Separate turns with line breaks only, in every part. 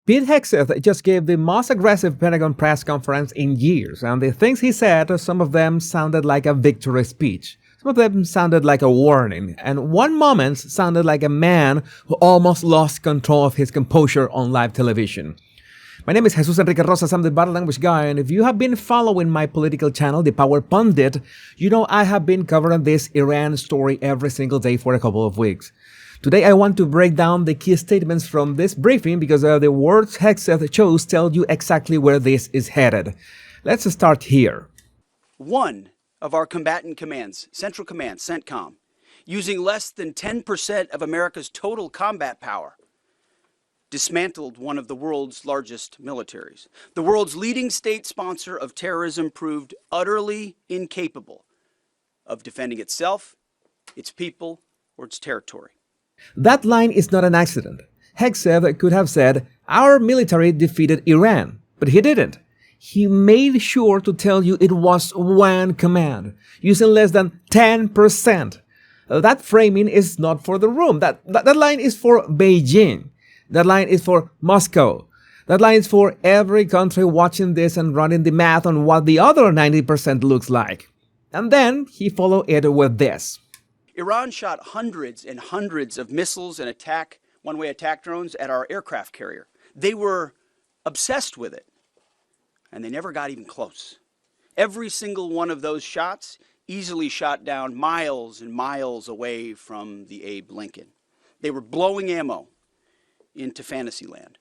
Pete Hegseth just gave the most aggressive Pentagon press conference in years, and the things he said, some of them sounded like a victory speech. Some of them sounded like a warning, and one moment sounded like a man who almost lost control of his composure on live television. My name is Jesus Enrique Rosas, I'm the Body Language Guy, and if you have been following my political channel, The Power Pundit, you know I have been covering this Iran story every single day for a couple of weeks. Today I want to break down the key statements from this briefing because the words Hegseth chose tell you exactly where this is headed. Let's start here.
One of our combatant commands, Central Command, CENTCOM, using less than 10% of America's total combat power, dismantled one of the world's largest militaries. The world's leading state sponsor of terrorism proved utterly incapable of defending itself, its people, or its territory.
That line is not an accident. Hegseth could have said, "Our military defeated Iran," but he didn't. He made sure to tell you it was one command, using less than 10%. That framing is not for the room. That line is for Beijing. That line is for Moscow. That line is for every country watching this and running the math on what the other 90% looks like. And then he followed it with this.
Iran shot hundreds and hundreds of missiles and one-way attack drones at our aircraft carrier. They were obsessed with it, and they never got even close. Every single one of those shots easily shot down miles and miles away from the Abe Lincoln. They were blowing ammo into Fantasyland.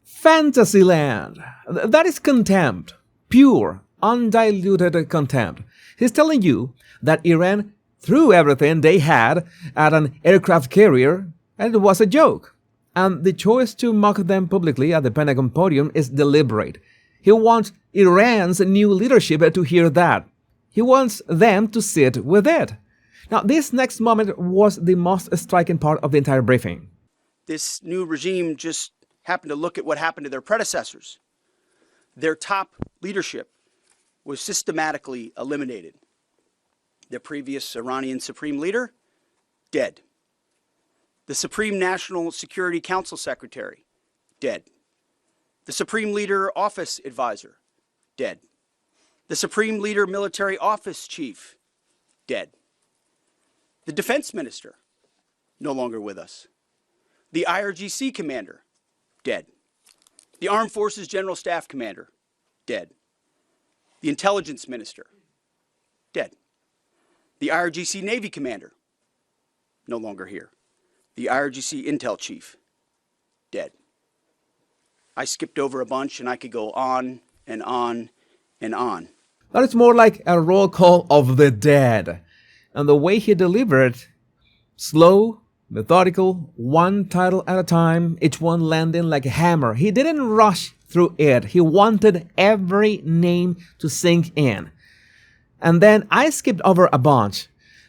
Fantasyland. That is contempt. Pure, undiluted contempt. He's telling you that Iran threw everything they had at an aircraft carrier, and it was a joke. And the choice to mock them publicly at the Pentagon podium is deliberate. He wants Iran's new leadership to hear that. He wants them to sit with it. Now, this next moment was the most striking part of the entire briefing.
This new regime just happened to look at what happened to their predecessors. Their top leadership was systematically eliminated. The previous Iranian Supreme Leader, dead. The Supreme National Security Council Secretary, dead. The Supreme Leader Office Advisor, dead. The Supreme Leader Military Office Chief, dead. The Defense Minister, no longer with us. The IRGC Commander, dead. The Armed Forces General Staff Commander, dead. The Intelligence Minister, dead. The IRGC Navy Commander, no longer here. The IRGC Intel Chief, dead. I skipped over a bunch and I could go on and on and on.
That is more like a roll call of the dead. And the way he delivered, slow, methodical, one title at a time, each one landing like a hammer. He didn't rush through it. He wanted every name to sink in. And then I skipped over a bunch.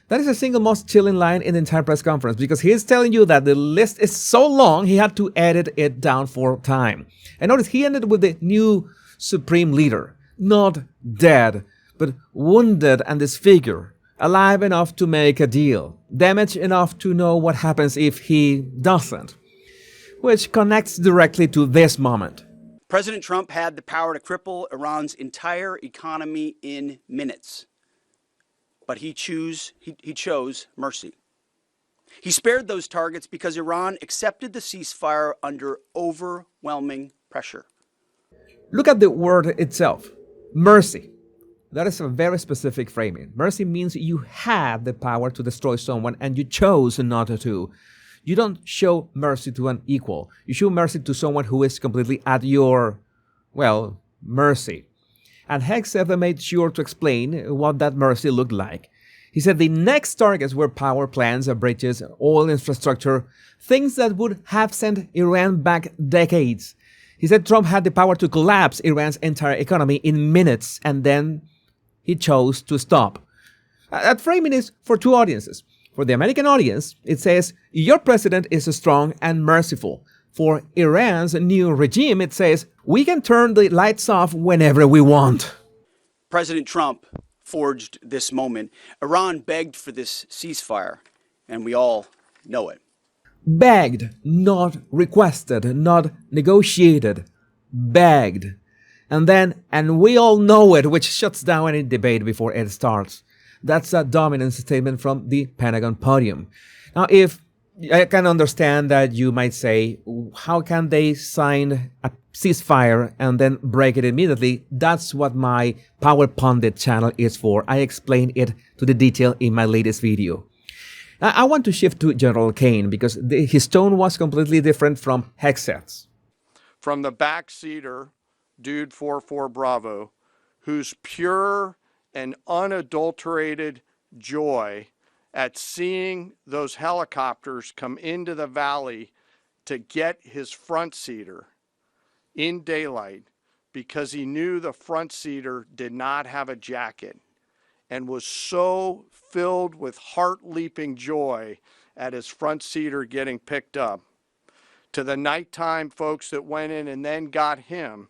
That is the single most chilling line in the entire press conference because he is telling you that the list is so long he had to edit it down for time. And notice he ended with the new supreme leader, not dead, but wounded and disfigured, alive enough to make a deal, damaged enough to know what happens if he doesn't, which connects directly to this moment.
President Trump had the power to cripple Iran's entire economy in minutes. But he chose mercy. He spared those targets because Iran accepted the ceasefire under overwhelming pressure.
Look at the word itself, mercy. That is a very specific framing. Mercy means you had the power to destroy someone and you chose not to. You don't show mercy to an equal. You show mercy to someone who is completely at your, mercy. And Hegseth made sure to explain what that mercy looked like. He said the next targets were power plants, bridges, oil infrastructure, things that would have sent Iran back decades. He said Trump had the power to collapse Iran's entire economy in minutes, and then he chose to stop. That framing is for two audiences. For the American audience, it says, your president is strong and merciful. For Iran's new regime, it says, we can turn the lights off whenever we want.
President Trump forged this moment. Iran begged for this ceasefire, and we all know it.
Begged, not requested, not negotiated. Begged. And we all know it, which shuts down any debate before it starts. That's a dominant statement from the Pentagon podium. Now, if I can understand that you might say, how can they sign a ceasefire and then break it immediately? That's what my Power Pundit channel is for. I explain it to the detail in my latest video. Now, I want to shift to General Kaine because his tone was completely different from Hegseth's.
From the backseater, Dude 44 Bravo, whose pure and unadulterated joy at seeing those helicopters come into the valley to get his front seater in daylight because he knew the front seater did not have a jacket, and was so filled with heart-leaping joy at his front seater getting picked up, to the nighttime folks that went in and then got him,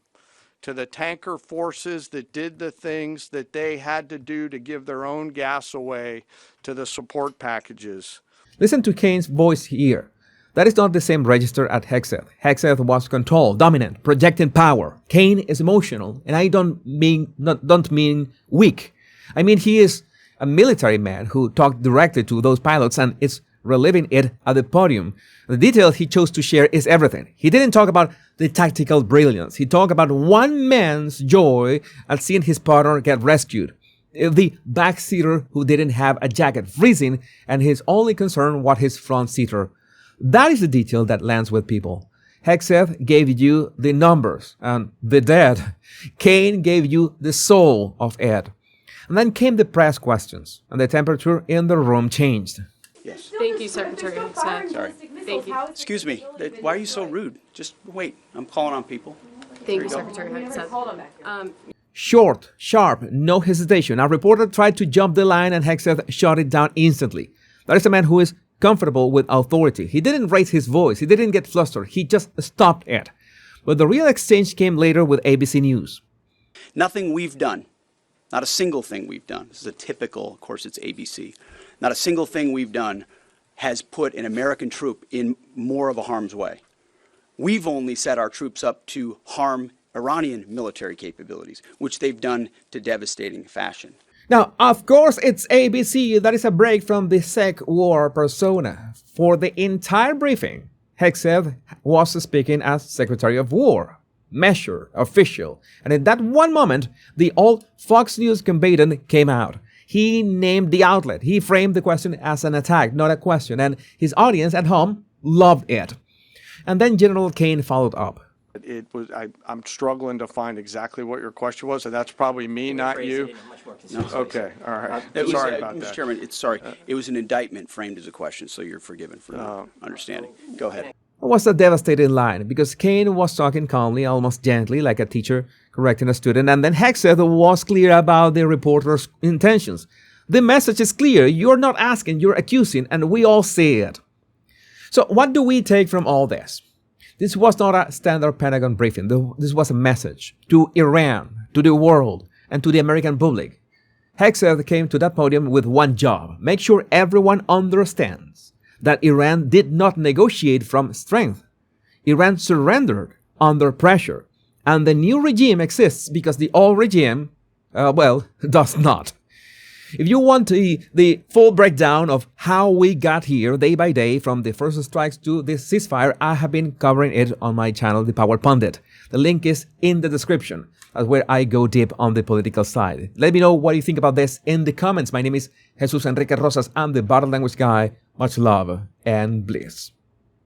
to the tanker forces that did the things that they had to do to give their own gas away, to the support packages.
Listen to Kaine's voice here. That is not the same register at Hegseth. Hegseth was control, dominant, projecting power. Kaine is emotional, and I don't mean weak. I mean he is a military man who talked directly to those pilots and is reliving it at the podium. The detail he chose to share is everything. He didn't talk about the tactical brilliance. He talked about one man's joy at seeing his partner get rescued. The backseater who didn't have a jacket, freezing, and his only concern was his front seater. That is the detail that lands with people. Hegseth gave you the numbers and the dead. Kaine gave you the soul of it. And then came the press questions, and the temperature in the room changed.
Yes.
Thank you, Secretary Hegseth.
Sorry.
Thank you.
Excuse me. Why are you so rude? Just wait. I'm calling on people.
Thank you,
go.
Secretary Hegseth.
Short, sharp, no hesitation. A reporter tried to jump the line and Hegseth shot it down instantly. That is a man who is comfortable with authority. He didn't raise his voice. He didn't get flustered. He just stopped it. But the real exchange came later with ABC News.
Nothing we've done, not a single thing we've done. This is a typical, of course, it's ABC. Not a single thing we've done has put an American troop in more of a harm's way. We've only set our troops up to harm Iranian military capabilities, which they've done to devastating fashion.
Now, of course, it's ABC. That is a break from the Sec War persona. For the entire briefing, Hegseth was speaking as Secretary of War, measured, official. And in that one moment, the old Fox News combatant came out. He named the outlet. He framed the question as an attack, not a question. And his audience at home loved it. And then General Kaine followed up.
I'm struggling to find exactly what your question was, and that's probably me, not you.
No.
Okay, all right.
Sorry
about
Mr.
that.
Chairman, it was an indictment framed as a question, so you're forgiven for not understanding. Go ahead.
It was a devastating line because Kaine was talking calmly, almost gently, like a teacher correcting a student, and then Hegseth was clear about the reporter's intentions. The message is clear. You're not asking, you're accusing, and we all see it. So what do we take from all this? This was not a standard Pentagon briefing. This was a message to Iran, to the world, and to the American public. Hegseth came to that podium with one job: make sure everyone understands that Iran did not negotiate from strength. Iran surrendered under pressure, and the new regime exists because the old regime, does not. If you want the full breakdown of how we got here day by day, from the first strikes to the ceasefire, I have been covering it on my channel, The Power Pundit. The link is in the description. That's where I go deep on the political side. Let me know what you think about this in the comments. My name is Jesus Enrique Rosas. I'm the Bottle Language Guy. Much love and bliss.